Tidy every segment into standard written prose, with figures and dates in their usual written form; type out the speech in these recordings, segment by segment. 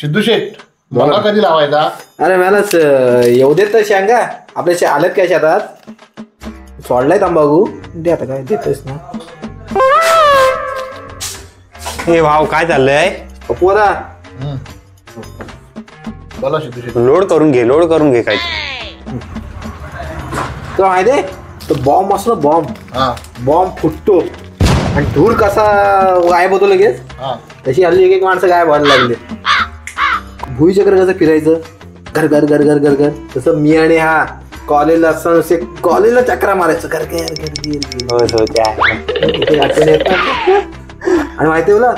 सिद्धू शेठ मला कधी लावायचा? अरे मला येऊ देत तर शेंगा आपल्या आल्यात काय शेतात सोडलाय तंबाखू दे आता काय देतोस ना. हे भाऊ काय चाललंय? पोरा बोला सिद्धू शेठ. लोड करून घे काय तो माहिती आहे तो बॉम्ब असतो बॉम्ब बॉम्ब फुटतो आणि धूर कसा गायब होतो लगेच तशी हल्ली एक माणसं गायब व्हायला लागले. भुईचक्र कसं फिरायचं घर घर घर घर घर घर तसं मी आणि हा कॉलेजला असताना कॉलेजला चक्रा मारायचं घर घर आणि माहिती तुला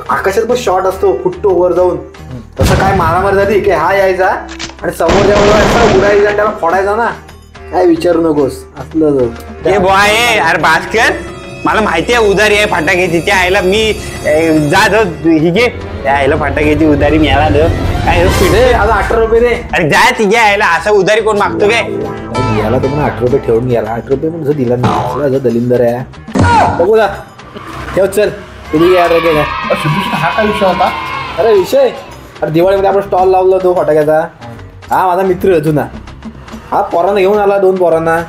आकाशात पण शॉट असतो फुटतो वर जाऊन तसं काय मारामार झाली की हा यायचा आणि समोर जेव्हा उडायचा त्याला फोडायचा ना काय विचारू नकोस असलं. अरे भास्कर मला माहिती आहे उधारी आहे फटाक्याची त्या आईला मी जात ही घे त्या आईला फटाक्याची उधारी मिळाला काय आता 18 रुपये रे. अरे जाय तिघ्या आईला असं उधारी कोण मागतो काय याला तर म्हणून 18 रुपये ठेवून गेला 18 रुपये पण दिला नाही दलिंदर आहे बघू ना ठेव चल तुम्ही सिद्धू शेठ हा काय विषय होता? अरे विषय अरे दिवाळीमध्ये आपण स्टॉल लावला तो फटाक्याचा हा माझा मित्र जुना हा पोरांना घेऊन आला 2 पोरांना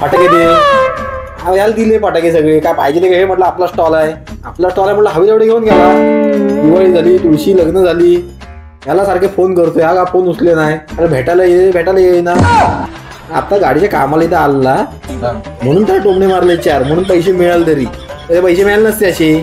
फटाके दे याला दिले फटाके सगळे काय पाहिजे ते हे म्हटलं आपला स्टॉल आहे म्हटलं हवे तेवढे घेऊन गेला. दिवाळी झाली तुळशी लग्न झाली याला सारखे फोन करतोय हा का फोन उचले नाही अरे भेटायला ये ना आता गाडीच्या कामाला इथं आला म्हणून त्याला टोमणे मारले 4 म्हणून पैसे मिळाले तरी पैसे मिळाले नसते असे